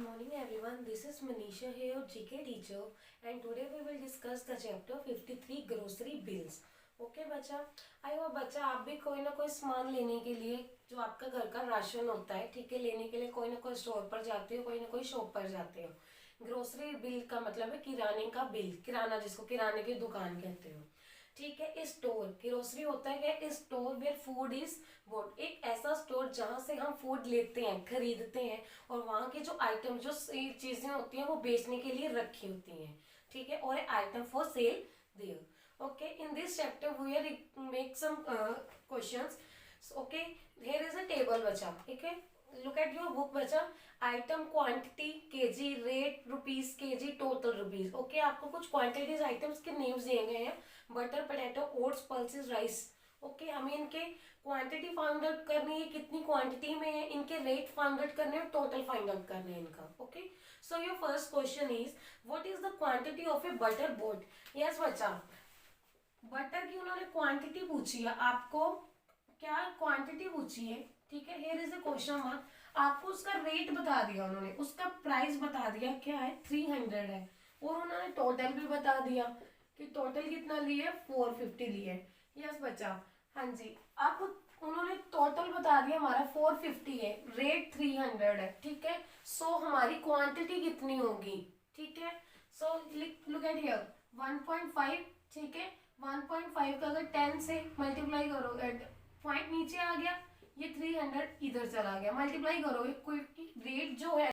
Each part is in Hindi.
morning everyone, this is Manisha here, GK teacher, and today we will discuss the chapter 53 grocery bills. Okay बच्चा, आई होप बच्चा आप भी कोई ना कोई सामान लेने के लिए जो आपका घर का राशन होता है, ठीक है, लेने के लिए कोई ना कोई स्टोर पर जाते हो, कोई ना कोई शॉप पर जाते हो। ग्रोसरी बिल का मतलब है किराने का बिल, किराना जिसको किराने की दुकान कहते हो, ठीक है। स्टोर ग्रोसरी होता है क्या? Store where food is good, एक ऐसा स्टोर जहाँ से हम फूड लेते हैं, खरीदते हैं और वहाँ के जो आइटम जो चीजें होती हैं वो बेचने के लिए रखी होती हैं, ठीक है, और item for sale there. Okay, in this chapter we are make some questions. So, okay, here is a table बचा, ठीक है। Look at your book बचा। Item quantity kg rate rupees kg total rupees। Okay, आपको कुछ quantities items के names दिए गए हैं, butter, potato, oats, pulses, rice. Okay, हमें इनके क्वांटिटी फाइंड आउट करनी है, कितनी क्वांटिटी में है, इनके रेट फाइंड आउट करने हैं, टोटल फाइंड आउट करना है इनका। Okay, so your first question is what is the quantity of A butter boat. Yes बच्चा, बटर की उन्होंने क्वांटिटी पूछी है, आपको क्या क्वांटिटी पूछी है, ठीक है। Here is a question mark, आपको उसका रेट बता दिया उन्होंने, उसका प्राइस बता दिया क्या है, 300 है, और उन्होंने टोटल भी बता दिया कि टोटल कितना लिए, 450 लिए। यस बच्चा, हाँ जी, अब उन्होंने टोटल बता दिया हमारा 450 है, रेट 300 है, ठीक है। सो हमारी क्वांटिटी कितनी होगी, ठीक है। सो लुक एट हियर 1.5, ठीक है। 1.5 का अगर 10 से मल्टीप्लाई करोगे, पॉइंट नीचे आ गया, ये 300 इधर चला गया, मल्टीप्लाई करोगे, कोई रेट जो है,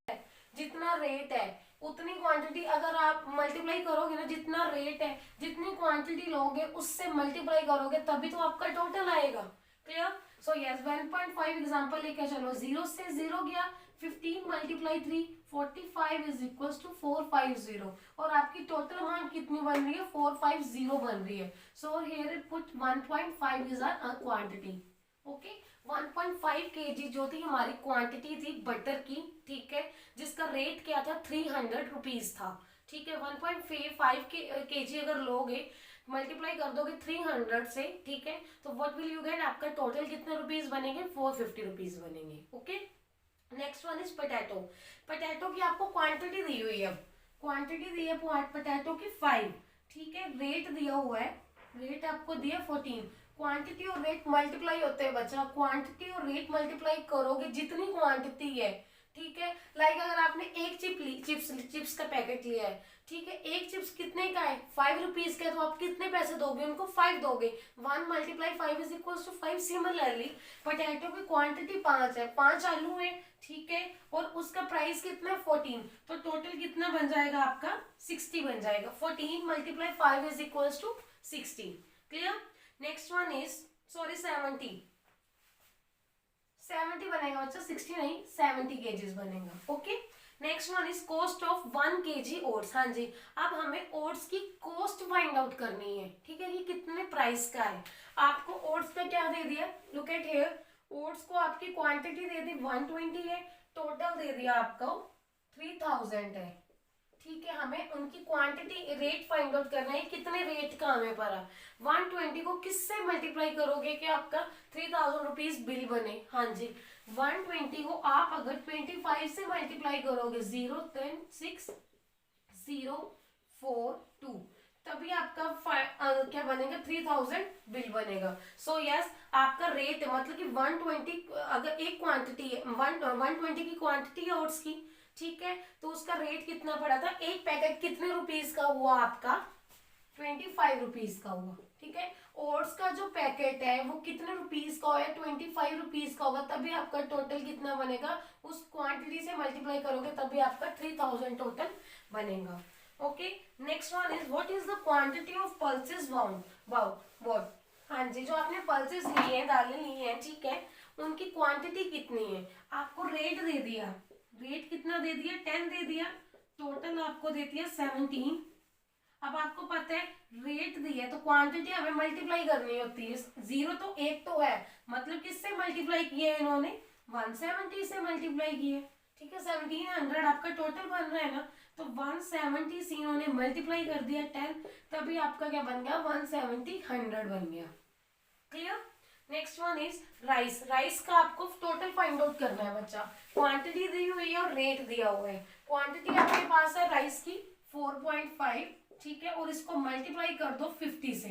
जितना रेट है उतनी क्वांटिटी अगर आप मल्टीप्लाई करोगे ना, जितना रेट है जितनी क्वांटिटी लोगे उससे मल्टीप्लाई करोगे तभी तो आपका टोटल आएगा। क्लियर? सो यस, 1.5 एग्जांपल लेके चलो, 0 से 0 गया, 15 मल्टीप्लाई 3 45 इज इक्वल टू 450, और आपकी टोटल अमाउंट कितनी बन रही है, 450 बन रही है। So here put 1.5 is our quantity. Okay, 1.5 kg जो थी हमारी क्वांटिटी थी बटर की, ठीक है, जिसका रेट क्या था, 300 रुपीज था, ठीक है। 1.5 kg अगर लोगे, मल्टीप्लाई कर दोगे 300 से, ठीक है, तो व्हाट विल यू गेट, आपका टोटल कितने रुपीज बनेंगे, 450 रुपीज बनेंगे। Okay, next one is potato. Potato की आपको क्वांटिटी दी हुई है, क्वांटिटी दी है पोटैटो की 5, ठीक है, रेट दिया हुआ है, रेट आपको दिया 14। क्वांटिटी और रेट मल्टीप्लाई होते हैं बच्चा, क्वांटिटी और रेट मल्टीप्लाई करोगे जितनी क्वांटिटी है, ठीक है। लाइक अगर आपने एक चिप्स का पैकेट लिया है, ठीक है, एक चिप्स कितने का है, 5 रुपीज का, तो आप कितने पैसे दोगे उनको, 5 दोगे। 1 multiply 5 is equal to 5। Similarly potato की क्वांटिटी 5 है, 5 आलू है, ठीक है, और उसका प्राइस कितना है, 14, तो टोटल कितना बन जाएगा आपका, 60 बन जाएगा। 14 multiply 5 is equal to 60। Clear? Next one is sorry 70 बनेगा बच्चा, 60 नहीं, 70 केजीज बनेगा। Okay, next one is cost of 1 kg oats. हाँ जी, अब हमें ओट्स की कॉस्ट फाइंड आउट करनी है, ठीक है, ये कितने प्राइस का है। आपको ओट्स का क्या दे दिया, लुक एट हियर, ओट्स को आपकी क्वांटिटी दे दी 120 है, टोटल दे दिया आपको 3000 है, ठीक है। हमें उनकी क्वांटिटी रेट फाइंड आउट करना है, कितने रेट का हमें पड़ा। 120 को किससे मल्टीप्लाई करोगे कि आपका 3000 रुपीज बिल बने। हाँ जी, 120 को आप अगर 25 से मल्टीप्लाई करोगे, 0 10 6 0 4 2, तभी आपका क्या बनेगा, 3000 बिल बनेगा। सो यस, आपका रेट मतलब कि 120 अगर एक क्वांटिटी है, 120 की क्वांटिटी है ओट्स की, ठीक है, तो उसका रेट कितना पड़ा था, एक पैकेट कितने रुपीज का हुआ आपका, 25 रुपीज का हुआ, ठीक है। ओट्स का जो पैकेट है वो कितने रुपीज का है, 25 रुपीज का होगा, तभी आपका टोटल कितना बनेगा, उस क्वांटिटी से मल्टीप्लाई करोगे तभी आपका 3000 टोटल बनेगा। Okay, next one is what is the quantity of pulses bought. हाँ जी, जो आपने पल्सेस लिए हैं, दालें ली हैं, ठीक है, उनकी क्वांटिटी कितनी है, आपको रेट दे दिया, रेट कितना दे दिया, 10 दे दिया, टोटल आपको दे दिया 17। अब आपको पता है रेट दिया तो क्वांटिटी हमें मल्टीप्लाई करनी होती है, 0 तो एक तो है, मतलब किससे मल्टीप्लाई किया है इन्होंने, 170 से मल्टीप्लाई किया, ठीक है। 1700 आपका टोटल बन रहा है ना, तो 170 से इन्होंने मल्टीप्लाई कर दिया 10, तभी आपका क्या बन गया, 170 100 बन गया। Clear? Next one is rice. Rice का आपको टोटल फाइंड आउट करना है बच्चा। क्वांटिटी दी हुई है और रेट दिया हुआ है। क्वांटिटी आपके पास है राइस की 4.5, ठीक है, और इसको मल्टीप्लाई कर दो 50 से,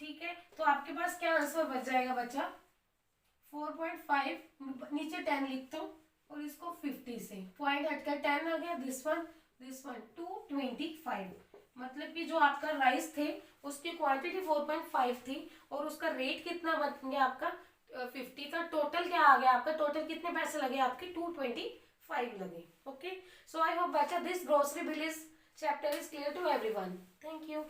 ठीक है, तो आपके पास क्या आंसर बच जाएगा बच्चा, 4.5 नीचे 10 लिख दो और इसको 50 से पॉइंट हटकर 10 आ गया, दिस वन 225। मतलब कि जो आपका राइस थे उसकी क्वांटिटी 4.5 थी और उसका रेट कितना बन गया आपका 50 था। टोटल क्या आ गया आपका, टोटल कितने पैसे लगे आपके 225 लगे। ओके, सो आई होप बच्चा this grocery bill is chapter is clear to everyone. Thank you.